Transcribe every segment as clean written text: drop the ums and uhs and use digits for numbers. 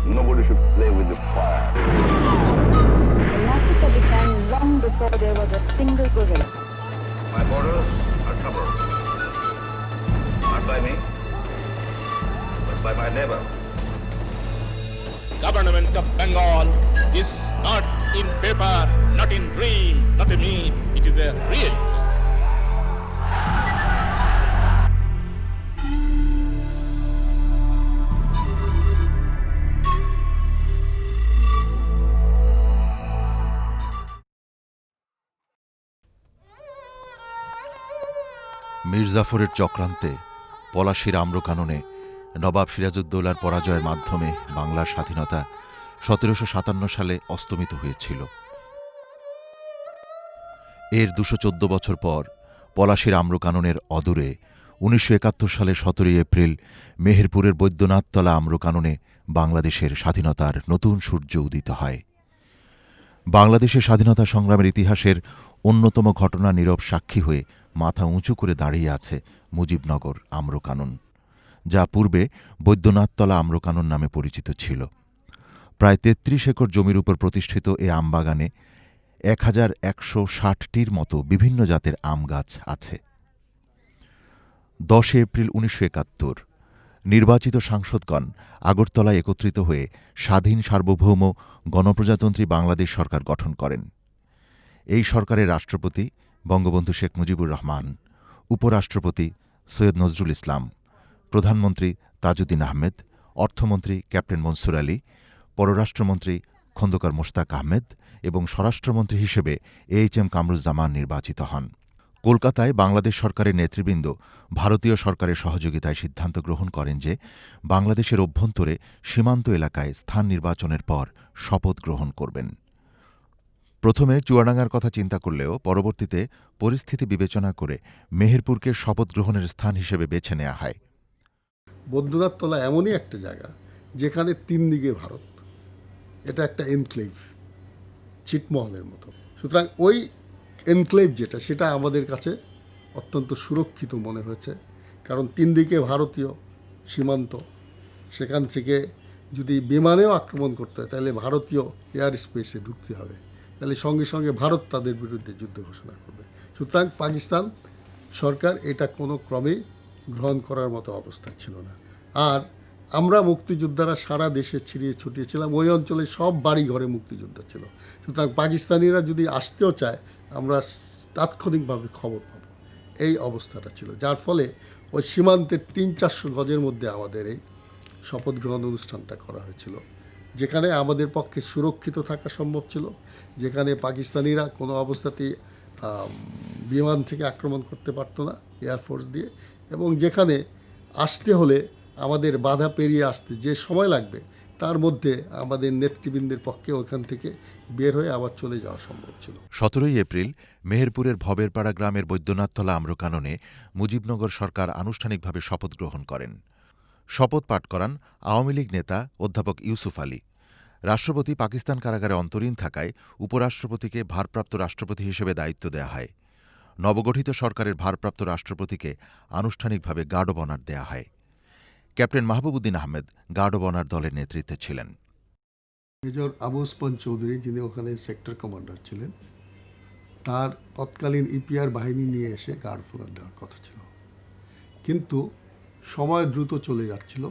Nobody should play with the fire. In Africa began long before there was a single gorilla. My borders are troubled. Not by me, but by my neighbor. Government of Bengal is not in paper, not in dream, not a myth. It is a reality. Mir জাফরের চক্রান্তে পলাশীর আম্রকাননে নবাব সিরাজউদ্দৌলার পরাজয়ের মাধ্যমে বাংলার স্বাধীনতা ১৭৫৭ সালে অস্তমিত হয়েছিল। এর ২১৪ বছর পর পলাশীর আম্রকাননের অদূরে ১৯৭১ সালে ১৭ এপ্রিল মেহেরপুরের বৈদ্যনাথতলা আম্রকাননে বাংলাদেশের স্বাধীনতার নতুন সূর্য উদিত হয়। বাংলাদেশের স্বাধীনতা সংগ্রামের ইতিহাসের অন্যতম ঘটনা নীরব সাক্ষী হয়ে মাথা উঁচু করে দাঁড়িয়ে আছে মুজিবনগর আম্রকানন, যা পূর্বে বৈদ্যনাথতলা আম্রকানন নামে পরিচিত ছিল। প্রায় ৩৩ একর জমির উপর প্রতিষ্ঠিত এ আমবাগানে ১,১৬০টির মতো বিভিন্ন জাতের আম গাছ আছে। ১০ এপ্রিল ১৯৭১ নির্বাচিত সাংসদগণ আগরতলায় একত্রিত হয়ে স্বাধীন সার্বভৌম গণপ্রজাতন্ত্রী বাংলাদেশ সরকার গঠন করেন। এই সরকারের রাষ্ট্রপতি বঙ্গবন্ধু শেখ মুজিবুর রহমান, উপরাষ্ট্রপতি সৈয়দ নজরুল ইসলাম, প্রধানমন্ত্রী তাজউদ্দিন আহমেদ, অর্থমন্ত্রী ক্যাপ্টেন মনসুর আলী, পররাষ্ট্রমন্ত্রী খন্দকার মোশতাক আহমেদ এবং স্বরাষ্ট্রমন্ত্রী হিসেবে এইচ.এম. কামরুজ্জামান নির্বাচিত হন। কলকাতায় বাংলাদেশ সরকারের নেতৃবৃন্দ ভারতীয় সরকারের সহযোগিতায় সিদ্ধান্ত গ্রহণ করেন যে বাংলাদেশের অভ্যন্তরে সীমান্ত এলাকায় স্থান নির্বাচনের পর শপথ গ্রহণ করবেন। প্রথমে চুয়াডাঙ্গার কথা চিন্তা করলেও পরবর্তীতে পরিস্থিতি বিবেচনা করে মেহেরপুরকে শপথ গ্রহণের স্থান হিসেবে বেছে নেওয়া হয়। বৈদ্যনাথতলা এমনই একটা জায়গা যেখানে তিন দিকে ভারত, এটা একটা এনক্লেভ, ছিটমহলের মতো। সুতরাং ওই এনক্লেভ যেটা, সেটা আমাদের কাছে অত্যন্ত সুরক্ষিত মনে হয়েছে, কারণ তিন দিকে ভারতীয় সীমান্ত, সেখান থেকে যদি বিমানেও আক্রমণ করতে হয় তাহলে ভারতীয় এয়ার স্পেসে ঢুকতে হবে, তাহলে সঙ্গে সঙ্গে ভারত তাদের বিরুদ্ধে যুদ্ধ ঘোষণা করবে। সুতরাং পাকিস্তান সরকার এটা কোনো ক্রমেই গ্রহণ করার মতো অবস্থা ছিল না। আর আমরা মুক্তিযোদ্ধারা সারা দেশে ছিড়িয়ে ছুটিয়েছিলাম, ওই অঞ্চলে সব বাড়ি ঘরে মুক্তিযোদ্ধা ছিল। সুতরাং পাকিস্তানিরা যদি আসতেও চায় আমরা তাৎক্ষণিকভাবে খবর পাবো, এই অবস্থাটা ছিল। যার ফলে ওই সীমান্তের ৩০০-৪০০ গজের মধ্যে আমাদের এই শপথ গ্রহণ অনুষ্ঠানটা করা হয়েছিল, যেখানে আমাদের পক্ষে সুরক্ষিত থাকা সম্ভব ছিল, যেখানে পাকিস্তানিরা কোনো অবস্থাতেই বিমান থেকে আক্রমণ করতে পারতো না এয়ারফোর্স দিয়ে, এবং যেখানে আসতে হলে আমাদের বাধা পেরিয়ে আসতে যে সময় লাগবে তার মধ্যে আমাদের নেতৃবৃন্দের পক্ষে ওখান থেকে বের হয়ে আবার চলে যাওয়া সম্ভব ছিল। ১৭ এপ্রিল মেহেরপুরের ভবেরপাড়া গ্রামের বৈদ্যনাথতলা আম্রকাননে মুজিবনগর সরকার আনুষ্ঠানিকভাবে শপথ গ্রহণ করেন। শপথ পাঠ করান আওয়ামী লীগ নেতা অধ্যাপক ইউসুফ আলী। রাষ্ট্রপতি পাকিস্তান কারাগারে অন্তরীণ থাকায় উপরাষ্ট্রপতিকে ভারপ্রাপ্ত রাষ্ট্রপতি হিসেবে দায়িত্ব দেয়া হয়। নবগঠিত সরকারের ভারপ্রাপ্ত রাষ্ট্রপতিকে আনুষ্ঠানিকভাবে গার্ড অব অনার দেয়া হয়। Captain Mahbub Uddin Ahmed guard of honour দলের নেতৃত্বে ছিলেন। মেজর আবু ওসমান চৌধুরী, যিনি ওখানে সেক্টর কমান্ডার ছিলেন, তার তৎকালীন ইপিআর বাহিনী নিয়ে এসে গার্ড অব অনার দেওয়ার কথা ছিল, কিন্তু সময় দ্রুত চলে যাচ্ছিল,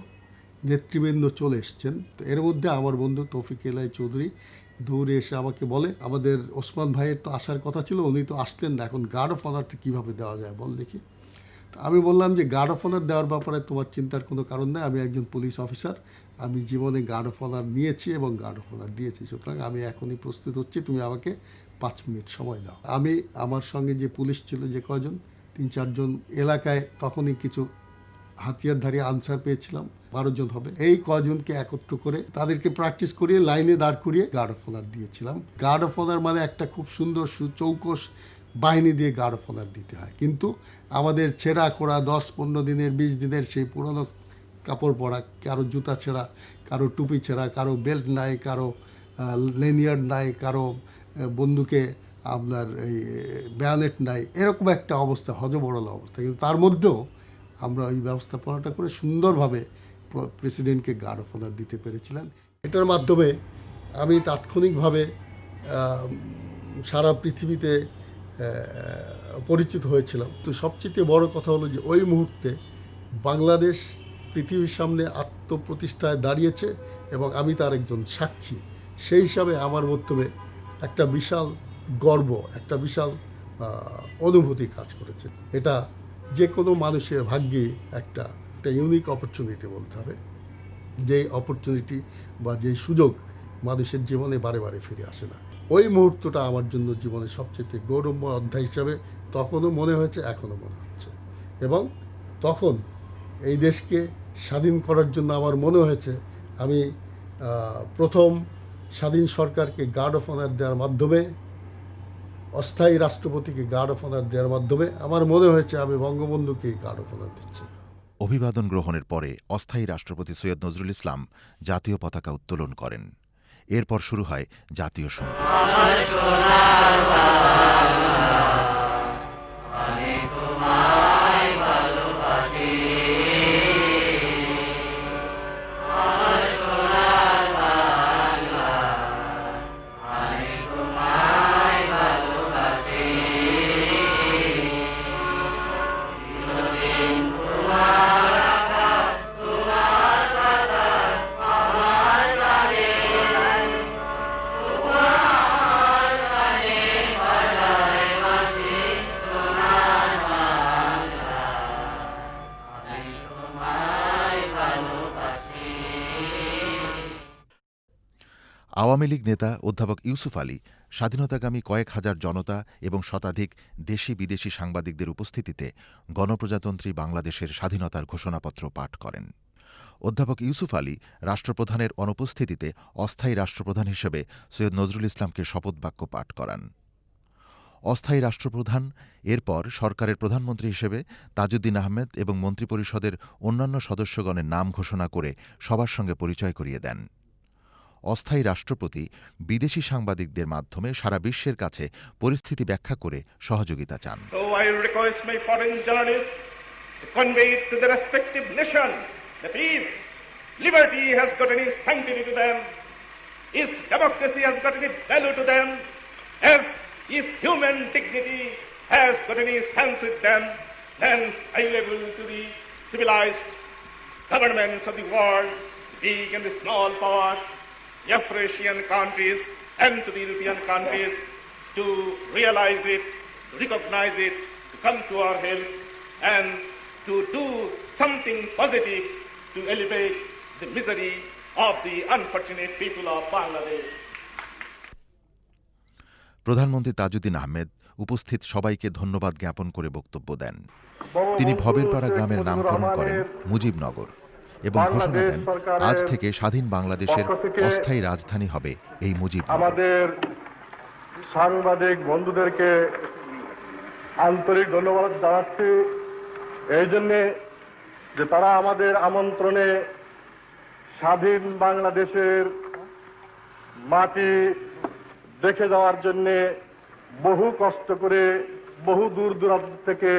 নেতৃবৃন্দ চলে এসছেন। তো এর মধ্যে আমার বন্ধু তৌফিক এলাই চৌধুরী দৌড়ে এসে আমাকে বলে, আমাদের ওসমান ভাইয়ের তো আসার কথা ছিল, উনি তো আসলেন না, এখন গার্ড অফ অনারটা কীভাবে দেওয়া যায় বল দেখি। তো আমি বললাম যে গার্ড অফ অনার দেওয়ার ব্যাপারে তোমার চিন্তার কোনো কারণ নেই, আমি একজন পুলিশ অফিসার, আমি জীবনে গার্ড অফ অনার নিয়েছি এবং গার্ড অফ অনার দিয়েছি, সুতরাং আমি এখনই প্রস্তুত হচ্ছি, তুমি আমাকে ৫ মিনিট সময় দাও। আমি আমার সঙ্গে যে পুলিশ ছিল, যে কজন ৩-৪ জন, এলাকায় তখনই কিছু হাতিয়ারধারী আনসার পেয়েছিলাম, ১২ জন হবে, এই কজনকে একত্র করে তাদেরকে প্র্যাকটিস করিয়ে লাইনে দাঁড় করিয়ে গার্ড অফ অনার দিয়েছিলাম। গার্ড অফ অনার মানে একটা খুব সুন্দর সুচৌকস বাহিনী দিয়ে গার্ড অফ অনার দিতে হয়, কিন্তু আমাদের ছেঁড়া কোড়া ১০-১৫ দিনের ২০ দিনের সেই পুরনো কাপড় পরা, কারো জুতা ছেঁড়া, কারো টুপি ছেঁড়া, কারো বেল্ট নাই, কারো লেনিয়ার্ড নাই, কারো বন্দুকে আপনার এই ব্যানেট নাই, এরকম একটা অবস্থা, হজবরল অবস্থা, কিন্তু তার মধ্যেও আমরা ওই ব্যবস্থাপনাটা করে সুন্দরভাবে প্রেসিডেন্টকে গার্ড অফ অনার দিতে পেরেছিলেন। এটার মাধ্যমে আমি তাৎক্ষণিকভাবে সারা পৃথিবীতে পরিচিত হয়েছিলাম। তো সবচেয়ে বড় কথা হলো যে ওই মুহূর্তে বাংলাদেশ পৃথিবীর সামনে আত্মপ্রতিষ্ঠায় দাঁড়িয়েছে এবং আমি তার একজন সাক্ষী। সেই হিসাবে আমার মাধ্যমে একটা বিশাল গর্ব, একটা বিশাল অনুভূতি কাজ করেছে। এটা যে কোনো মানুষের ভাগ্যে একটা ইউনিক অপরচুনিটি বলতে হবে, যেই অপরচুনিটি বা যেই সুযোগ মানুষের জীবনে বারে বারে ফিরে আসে না। ওই মুহূর্তটা আমার জন্য জীবনের সবচেয়ে গৌরবময় অধ্যায় হিসাবে তখনও মনে হয়েছে, এখনও মনে হচ্ছে। এবং তখন এই দেশকে স্বাধীন করার জন্য আমার মনে হয়েছে আমি প্রথম স্বাধীন সরকারকে গার্ড অফ অনার দেওয়ার মাধ্যমে, অস্থায়ী রাষ্ট্রপতিকে গার্ড অফ অনার দেওয়ার মাধ্যমে আমার মনে হয়েছে আমি বঙ্গবন্ধুকে গার্ড অফ অনার দিচ্ছি। অভিবাদন গ্রহণের পরে অস্থায়ী রাষ্ট্রপতি সৈয়দ নজরুল ইসলাম জাতীয় পতাকা উত্তোলন করেন। এরপর শুরু হয় জাতীয় সঙ্গীত। আওয়ামী লীগ নেতা অধ্যাপক ইউসুফ আলী স্বাধীনতাকামী কয়েক হাজার জনতা এবং শতাধিক দেশি বিদেশি সাংবাদিকদের উপস্থিতিতে গণপ্রজাতন্ত্রী বাংলাদেশের স্বাধীনতার ঘোষণাপত্র পাঠ করেন। অধ্যাপক ইউসুফ আলী রাষ্ট্রপ্রধানের অনুপস্থিতিতে অস্থায়ী রাষ্ট্রপ্রধান হিসেবে সৈয়দ নজরুল ইসলামকে শপথবাক্য পাঠ করান। অস্থায়ী রাষ্ট্রপ্রধান এরপর সরকারের প্রধানমন্ত্রী হিসেবে তাজউদ্দিন আহমেদ এবং মন্ত্রিপরিষদের অন্যান্য সদস্যগণের নাম ঘোষণা করে সবার সঙ্গে পরিচয় করিয়ে দেন। অস্থায়ী রাষ্ট্রপতি বিদেশি সাংবাদিকদের মাধ্যমে সারা বিশ্বের কাছে পরিস্থিতি ব্যাখ্যা করে সহযোগিতা চান। So I request my foreign journalists to convey to the respective nation that if liberty has got any sanctity to them, if democracy has got any value to them, as if human dignity has got any sense with them, then I label to the civilized governments of the world, big and the small power, the Afro-Asian countries and to the European countries, to realize it, to recognize it, to come to our help and to do something positive to elevate the misery of the unfortunate people of Bangladesh. প্রধানমন্ত্রী তাজউদ্দিন আহমেদ উপস্থিত সবাইকে ধন্যবাদ জ্ঞাপন করে বক্তব্য দেন। তিনি ভবেরপাড়া গ্রামের নামকরণ করেন মুজিবনগর এবং ঘোষণা দেন আজ থেকে স্বাধীন বাংলাদেশের অস্থায়ী রাজধানী হবে এই মুজিবনগর। আমাদের সাংবাদিক বন্ধুদেরকে আন্তরিক ধন্যবাদ জানাচ্ছি এই জন্যে যে তারা আমাদের আমন্ত্রণে স্বাধীন বাংলাদেশের মাটি দেখে যাওয়ার জন্যে বহু কষ্ট করে বহু দূর দূরান্ত থেকে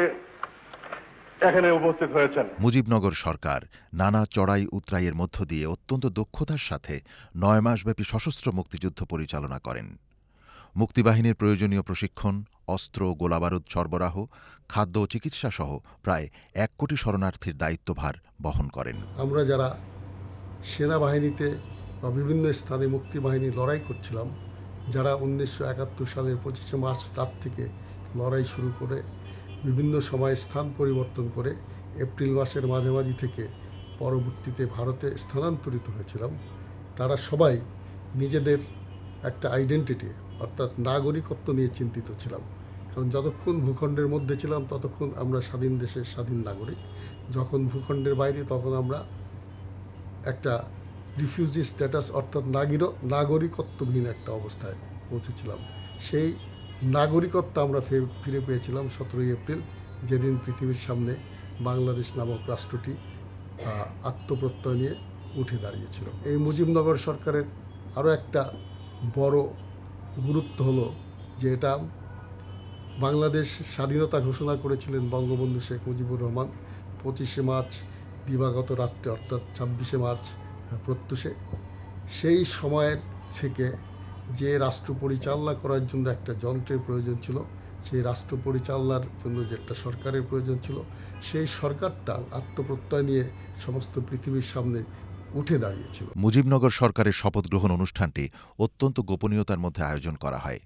এখানে উপস্থিত হয়েছেন। মুজিবনগর সরকার নানা চড়াই উতরাইয়ের মধ্য দিয়ে অত্যন্ত দক্ষতার সাথে 9 মাসব্যাপী সশস্ত্র মুক্তিযুদ্ধ পরিচালনা করেন। মুক্তিবাহিনীর প্রয়োজনীয় প্রশিক্ষণ, অস্ত্র, গোলাবারুদ সরবরাহ, খাদ্য ও চিকিৎসা সহ প্রায় 1 কোটি শরণার্থীর দায়িত্বভার বহন করেন। আমরা যারা সেনাবাহিনীতে বা বিভিন্ন স্থানে মুক্তিবাহিনী লড়াই করছিলাম, যারা 1971 সালের 25শে মার্চ রাত থেকে লড়াই শুরু করে বিভিন্ন সময় স্থান পরিবর্তন করে এপ্রিল মাসের মাঝামাঝি থেকে পরবর্তীতে ভারতে স্থানান্তরিত হয়েছিলাম, তারা সবাই নিজেদের একটা আইডেন্টিটি অর্থাৎ নাগরিকত্ব নিয়ে চিন্তিত ছিলাম। কারণ যতক্ষণ ভূখণ্ডের মধ্যে ছিলাম ততক্ষণ আমরা স্বাধীন দেশের স্বাধীন নাগরিক, যখন ভূখণ্ডের বাইরে তখন আমরা একটা রিফিউজি স্ট্যাটাস অর্থাৎ নাগরিকত্বহীন একটা অবস্থায় পৌঁছেছিলাম। সেই নাগরিকত্ব আমরা ফিরে পেয়েছিলাম 17 এপ্রিল, যেদিন পৃথিবীর সামনে বাংলাদেশ নামক রাষ্ট্রটি আত্মপ্রত্যয় নিয়ে উঠে দাঁড়িয়েছিল। এই মুজিবনগর সরকারের আরও একটা বড় গুরুত্ব হলো যে এটা বাংলাদেশ স্বাধীনতা ঘোষণা করেছিলেন বঙ্গবন্ধু শেখ মুজিবুর রহমান 25শে মার্চ দিবাগত রাত্রে অর্থাৎ 26শে মার্চ প্রত্যুষে। সেই সময়ের থেকে যে রাষ্ট্র পরিচালনা করার জন্য একটা যন্ত্রের প্রয়োজন ছিল, সেই রাষ্ট্র পরিচালনার জন্য যে একটা সরকারের প্রয়োজন ছিল, সেই সরকারটা আত্মপ্রত্যয় নিয়ে সমস্ত পৃথিবীর সামনে উঠে দাঁড়িয়েছিল। মুজিবনগর সরকারের শপথ গ্রহণ অনুষ্ঠানটি অত্যন্ত গোপনীয়তার মধ্যে আয়োজন করা হয়।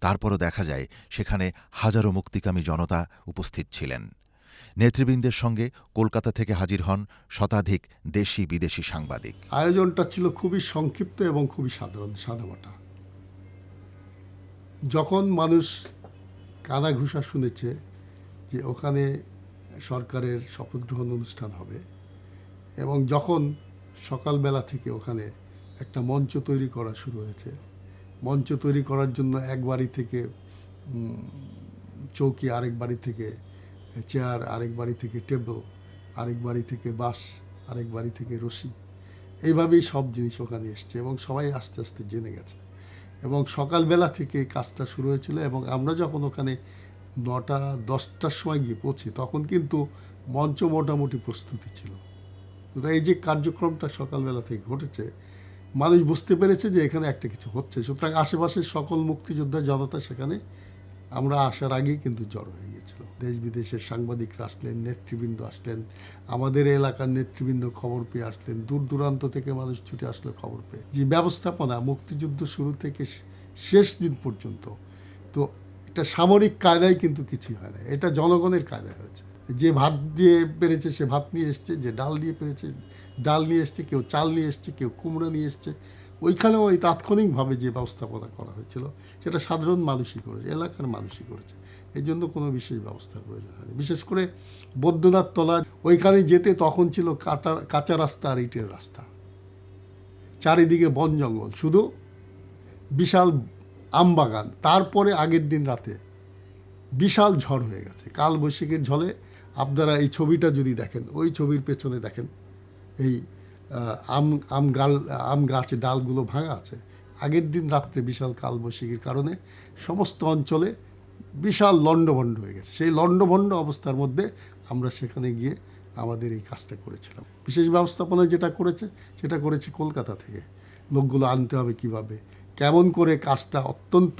তারপরও দেখা যায় সেখানে হাজারো মুক্তিকামী জনতা উপস্থিত ছিলেন। নেতৃবৃন্দের সঙ্গে কলকাতা থেকে হাজির হন শতাধিক দেশি বিদেশি সাংবাদিক। আয়োজনটা ছিল খুবই সংক্ষিপ্ত এবং খুবই সাদামাটা। যখন মানুষ কানাঘুষা শুনেছে যে ওখানে সরকারের শপথ গ্রহণ অনুষ্ঠান হবে, এবং যখন সকালবেলা থেকে ওখানে একটা মঞ্চ তৈরি করা শুরু হয়েছে, মঞ্চ তৈরি করার জন্য এক বাড়ি থেকে চৌকি, আরেক বাড়ি থেকে চেয়ার, আরেক বাড়ি থেকে টেবিল, আরেক বাড়ি থেকে বাঁশ, আরেক বাড়ি থেকে রশি, এইভাবেই সব জিনিস ওখানে এসছে এবং সবাই আস্তে আস্তে জেনে গেছে। এবং সকালবেলা থেকে কাজটা শুরু হয়েছিল এবং আমরা যখন ওখানে 9টা-10টার সময় গিয়ে পৌঁছি তখন কিন্তু মঞ্চ মোটামুটি প্রস্তুতি ছিল। এই যে কার্যক্রমটা সকালবেলা থেকে ঘটেছে, মানুষ বুঝতে পেরেছে যে এখানে একটা কিছু হচ্ছে। সুতরাং আশেপাশের সকল মুক্তিযোদ্ধা জনতা সেখানে আমরা আসার আগেই কিন্তু জড়ো হয়ে গিয়েছিল। দেশ বিদেশের সাংবাদিকরা আসলেন, নেতৃবৃন্দ আসলেন, আমাদের এলাকার নেতৃবৃন্দ খবর পেয়ে আসলেন, দূর দূরান্ত থেকে মানুষ ছুটে আসলো খবর পেয়ে। যে ব্যবস্থাপনা মুক্তিযুদ্ধ শুরু থেকে শেষ দিন পর্যন্ত, তো এটা সামরিক কায়দায় কিন্তু কিছুই হয় না, এটা জনগণের কায়দায় হয়েছে। যে ভাত দিয়ে পেরেছে সে ভাত নিয়ে এসছে, যে ডাল দিয়ে পেরেছে ডাল নিয়ে এসছে, কেউ চাল নিয়ে এসছে, কেউ কুমড়া নিয়ে এসছে। ওইখানেও ওই তাৎক্ষণিকভাবে যে ব্যবস্থাপনা করা হয়েছিল সেটা সাধারণ মানুষই করেছে, এলাকার মানুষই করেছে। এই জন্য কোনো বিশেষ ব্যবস্থার প্রয়োজন হয়নি। বিশেষ করে বৈদ্যনাথ তলা ওইখানে যেতে তখন ছিল কাঁচা রাস্তা আর ইটের রাস্তা, চারিদিকে বন জঙ্গল, শুধু বিশাল আমবাগান। তারপরে আগের দিন রাতে বিশাল ঝড় হয়ে গেছে, কালবৈশাখীর ঝড়ে আপনারা এই ছবিটা যদি দেখেন, ওই ছবির পেছনে দেখেন এই আম গাছে ডালগুলো ভাঙা আছে। আগের দিন রাত্রে বিশাল কালবৈশাখীর কারণে সমস্ত অঞ্চলে বিশাল লণ্ডভণ্ড হয়ে গেছে। সেই লণ্ডভণ্ড অবস্থার মধ্যে আমরা সেখানে গিয়ে আমাদের এই কাজটা করেছিলাম। বিশেষ ব্যবস্থাপনা যেটা করেছে সেটা করেছে কলকাতা থেকে। লোকগুলো আনতে হবে কিভাবে, কেমন করে কাজটা অত্যন্ত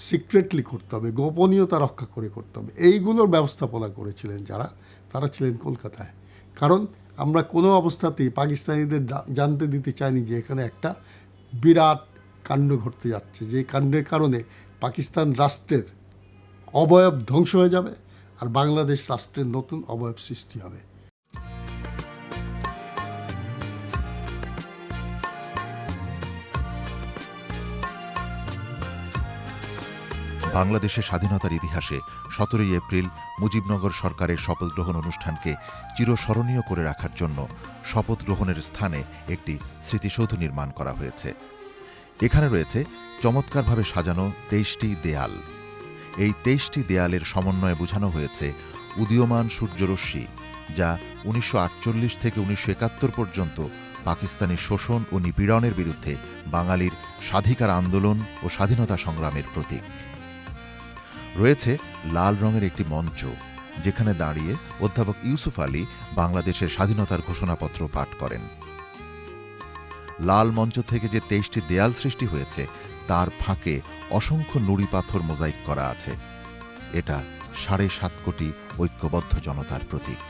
সিক্রেটলি করতে হবে, গোপনীয়তা রক্ষা করে করতে হবে, এইগুলোর ব্যবস্থাপনা করেছিলেন যারা, তারা ছিলেন কলকাতায়। কারণ আমরা কোনো অবস্থাতেই পাকিস্তানিদের জানতে দিতে চাইনি যে এখানে একটা বিরাট কাণ্ড ঘটতে যাচ্ছে, যে কাণ্ডের কারণে পাকিস্তান রাষ্ট্রের অবয়ব ধ্বংস হয়ে যাবে আর বাংলাদেশ রাষ্ট্রের নতুন অবয়ব সৃষ্টি হবে। বাংলাদেশের স্বাধীনতার ইতিহাসে 17ই এপ্রিল মুজিবনগর সরকারের শপথ গ্রহণ অনুষ্ঠানকে চিরস্মরণীয় করে রাখার জন্য শপথ গ্রহণের স্থানে একটি স্মৃতিসৌধ নির্মাণ করা হয়েছে। এখানে রয়েছে চমৎকারভাবে সাজানো 23টি দেয়াল। এই 23টি দেয়ালের সমন্বয়ে বোঝানো হয়েছে উদীয়মান সূর্যরশ্মি, যা 1948 থেকে 1971 পর্যন্ত পাকিস্তানি শোষণ ও নিপীড়নের বিরুদ্ধে বাঙালির স্বাধিকার আন্দোলন ও স্বাধীনতা সংগ্রামের প্রতীক। রয়েছে লাল রঙের একটি মঞ্চ, যেখানে দাঁড়িয়ে অধ্যাপক ইউসুফ আলী বাংলাদেশের স্বাধীনতার ঘোষণাপত্র পাঠ করেন। লাল মঞ্চ থেকে যে 23টি দেয়াল সৃষ্টি হয়েছে তার ফাঁকে অসংখ্য নুড়ি পাথর মোজাইক করা আছে। এটা 7.5 কোটি ঐক্যবদ্ধ জনতার প্রতীক।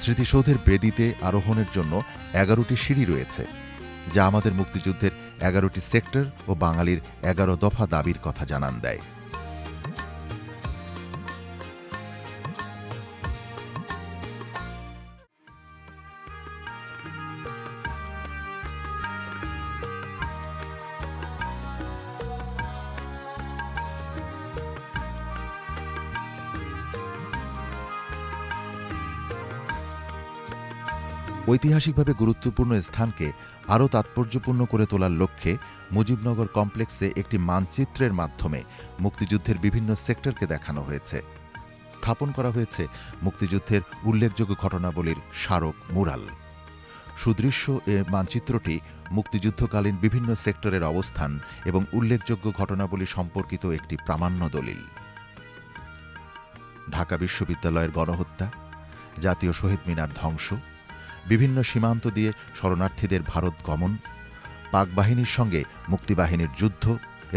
স্মৃতিসৌধের বেদিতে আরোহণের জন্য 11টি সিঁড়ি রয়েছে, যা আমাদের মুক্তিযুদ্ধের 11টি সেক্টর ও বাঙালির 11 দফা দাবির কথা জানান দেয়। ঐতিহাসিকভাবে গুরুত্বপূর্ণ স্থানকে আরও তাৎপর্যপূর্ণ করে তোলার লক্ষ্যে মুজিবনগর কমপ্লেক্সে একটি মানচিত্রের মাধ্যমে মুক্তিযুদ্ধের বিভিন্ন সেক্টরকে দেখানো হয়েছে। স্থাপন করা হয়েছে মুক্তিযুদ্ধের উল্লেখযোগ্য ঘটনাবলীর স্মারক মুরাল। সুদৃশ্য এ মানচিত্রটি মুক্তিযুদ্ধকালীন বিভিন্ন সেক্টরের অবস্থান এবং উল্লেখযোগ্য ঘটনাবলী সম্পর্কিত একটি প্রামাণ্য দলিল। ঢাকা বিশ্ববিদ্যালয়ের গণহত্যা, জাতীয় শহীদ মিনার ধ্বংস, বিভিন্ন সীমান্ত দিয়ে শরণার্থীদের ভারত গমন, পাক বাহিনীর সঙ্গে মুক্তিবাহিনীর যুদ্ধ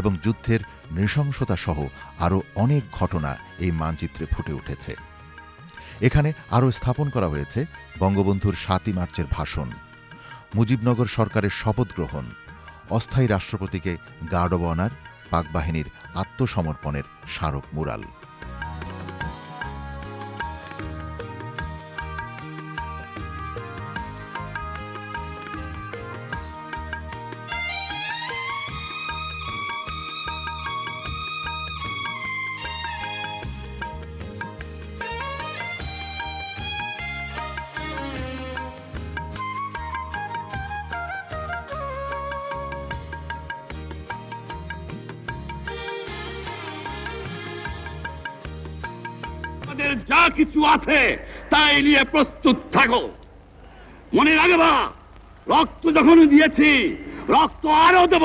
এবং যুদ্ধের নৃশংসতা সহ আরও অনেক ঘটনা এই মানচিত্রে ফুটে উঠেছে। এখানে আরও স্থাপন করা হয়েছে বঙ্গবন্ধুর ৭ই মার্চের ভাষণ, মুজিবনগর সরকারের শপথ গ্রহণ, অস্থায়ী রাষ্ট্রপতিকে গার্ড অব অনার, পাক বাহিনীর আত্মসমর্পণের স্মারক মুরাল। আমাদের যা কিছু আছে তাই নিয়ে প্রস্তুত থাকো। মনে রাখবা, রক্ত যখন দিয়েছি, রক্ত আরো দেব।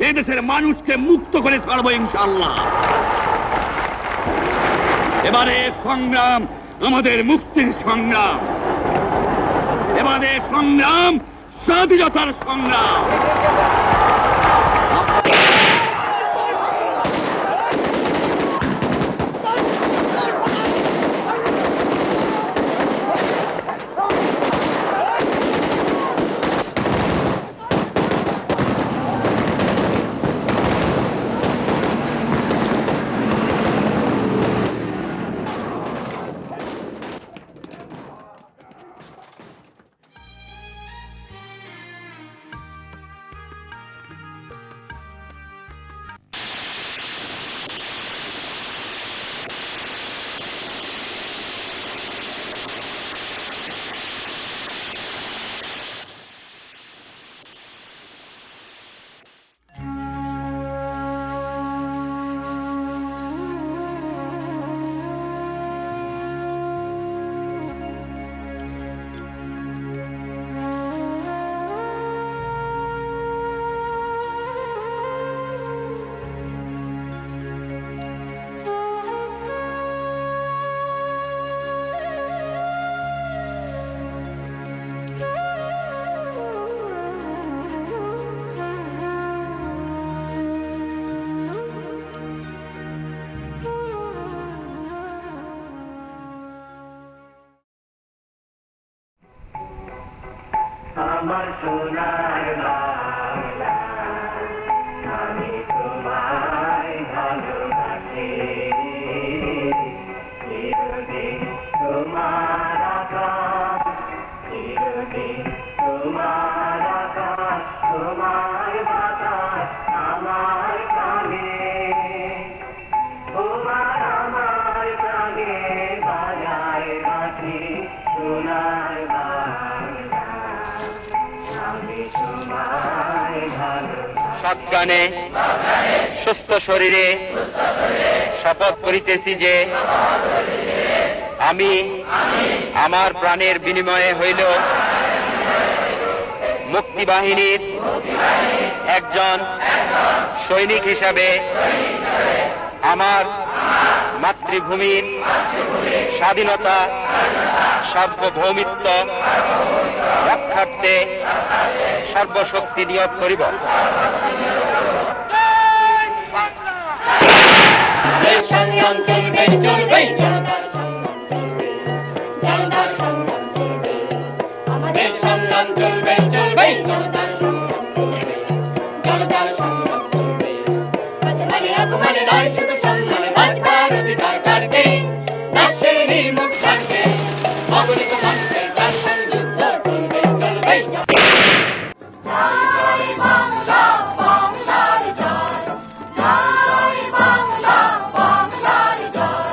এই দেশের মানুষকে মুক্ত করে ছাড়বো ইনশাআল্লাহ। এবারে সংগ্রাম আমাদের মুক্তির সংগ্রাম, এবারে সংগ্রাম স্বাধীনতার সংগ্রাম। আমার সোনার বাংলা, আমি তোমায় ভালোবাসি। চিরদিন তোমার আকাশ, চিরদিন তোমার আকাশ, তোমার বাতাস আমার প্রাণে, তোমার আমার প্রাণে বাজায় বাঁশি সোনার বাংলা, আমি তোমায় ভালোবাসি। সজ্ঞানে সুস্থ শরীরে শপথ করিতেছি যে আমি আমার প্রাণের বিনিময়ে হইল মুক্তিবাহিনীর একজন সৈনিক হিসাবে আমার মাতৃভূমির স্বাধীনতা সার্বভৌমিত্ব রক্ষার্থে সর্বশক্তি নিয়োগ করিব। সংগ্রাম চলবে চলবে, জনতার সংগ্রাম চলবে, জনতার সংগ্রাম চলবে, আমাদের সংগ্রাম চলবে চলবে, জনতার সংগ্রাম চলবে, জনতার সংগ্রাম চলবে। মানে অপমানে নয়, শুধু সম্মানে বাঁচবার অধিকার কাটবে, রাষ্ট্রের নির্মুখ থাকবে, অগণিত মানুষের প্রাণ যুদ্ধ চলবে চলবে। জয় বাংলা, বাংলার জয়, জয় বাংলা, বাংলার জয়।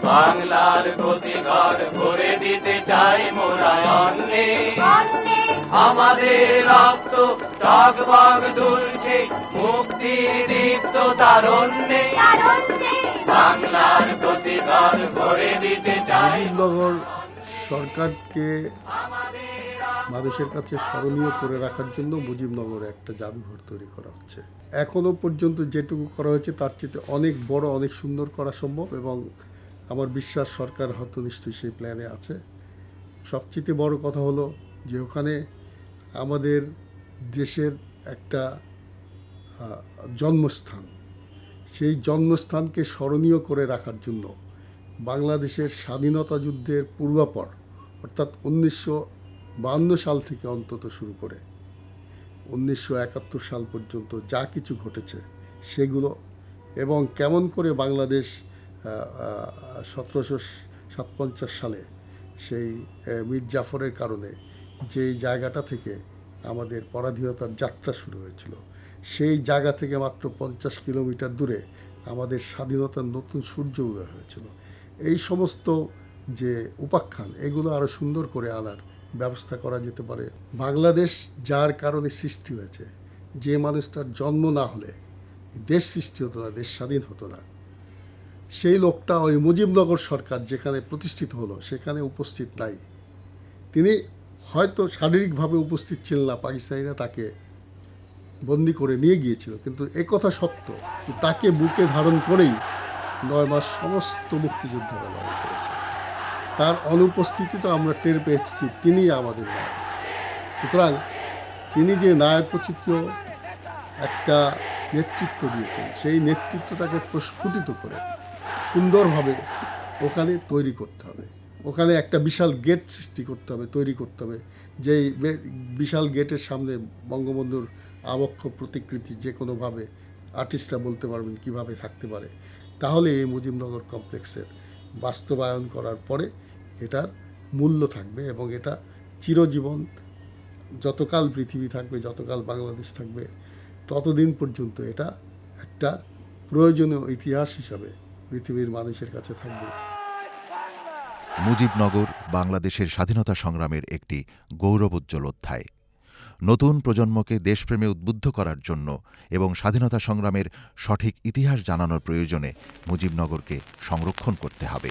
বাংলার প্রতি ঘর ভরে দিতে চাই মোরা অন্নে, আমাদের রক্ত টগবগ দুলছে মুক্তির দীপ্ত তারণ্যে। বাংলার প্রতি ঘর ভরে দিতে চাই। মুজিবনগর সরকারকে মানুষের কাছে স্মরণীয় করে রাখার জন্য মুজিবনগরে একটা জাদুঘর তৈরি করা হচ্ছে। এখনো পর্যন্ত যেটুকু করা হয়েছে তার চেয়ে অনেক বড়, অনেক সুন্দর করা সম্ভব, এবং আমার বিশ্বাস সরকার হয়তো নিশ্চয়ই সেই প্ল্যানে আছে। সবচেয়ে বড় কথা হলো যে ওখানে আমাদের দেশের একটা জন্মস্থান, সেই জন্মস্থানকে স্মরণীয় করে রাখার জন্য বাংলাদেশের স্বাধীনতা যুদ্ধের পূর্বাপর অর্থাৎ 1952 সাল থেকে অন্তত শুরু করে 1971 সাল পর্যন্ত যা কিছু ঘটেছে সেগুলো, এবং কেমন করে বাংলাদেশ 1757 সালে সেই মীর জাফরের কারণে যেই জায়গাটা থেকে আমাদের পরাধীনতার যাত্রা শুরু হয়েছিল, সেই জায়গা থেকে মাত্র 50 কিলোমিটার দূরে আমাদের স্বাধীনতার নতুন সূর্য উদয় হয়েছিল। এই সমস্ত যে উপাখ্যান, এগুলো আরও সুন্দর করে আনার ব্যবস্থা করা যেতে পারে। বাংলাদেশ যার কারণে সৃষ্টি হয়েছে, যে মানুষটার জন্ম না হলে দেশ সৃষ্টি হতো না, দেশ স্বাধীন হতো না, সেই লোকটা ওই মুজিবনগর সরকার যেখানে প্রতিষ্ঠিত হলো সেখানে উপস্থিত নাই। তিনি হয়তো শারীরিকভাবে উপস্থিত ছিলেন না, পাকিস্তানিরা তাকে বন্দি করে নিয়ে গিয়েছিল, কিন্তু একথা সত্য যে তাকে বুকে ধারণ করেই 9 মাস সমস্ত মুক্তিযোদ্ধারা লড়াই করেছে। তার অনুপস্থিতিতে আমরা টের পেয়েছি তিনিই আমাদের নায়ক। সুতরাং তিনি যে নায়কোচিত একটা নেতৃত্ব দিয়েছেন, সেই নেতৃত্বটাকে প্রস্ফুটিত করে সুন্দরভাবে ওখানে তৈরি করতে হবে। ওখানে একটা বিশাল গেট সৃষ্টি করতে হবে, তৈরি করতে হবে, যেই বিশাল গেটের সামনে বঙ্গবন্ধুর আবক্ষ প্রতিকৃতি যে কোনোভাবে আর্টিস্টরা বলতে পারবেন কিভাবে থাকতে পারে। তাহলে এই মুজিবনগর কমপ্লেক্সের বাস্তবায়ন করার পরে এটার মূল্য থাকবে, এবং এটা চিরজীবন, যতকাল পৃথিবী থাকবে, যতকাল বাংলাদেশ থাকবে, ততদিন পর্যন্ত এটা একটা প্রয়োজনীয় ইতিহাস হিসাবে পৃথিবীর মানুষের কাছে থাকবে। মুজিবনগর বাংলাদেশের স্বাধীনতা সংগ্রামের একটি গৌরবোজ্জ্বল অধ্যায়। নতুন প্রজন্মকে দেশপ্রেমে উদ্বুদ্ধ করার জন্য এবং স্বাধীনতা সংগ্রামের সঠিক ইতিহাস জানানোর প্রয়োজনে মুজিবনগরকে সংরক্ষণ করতে হবে।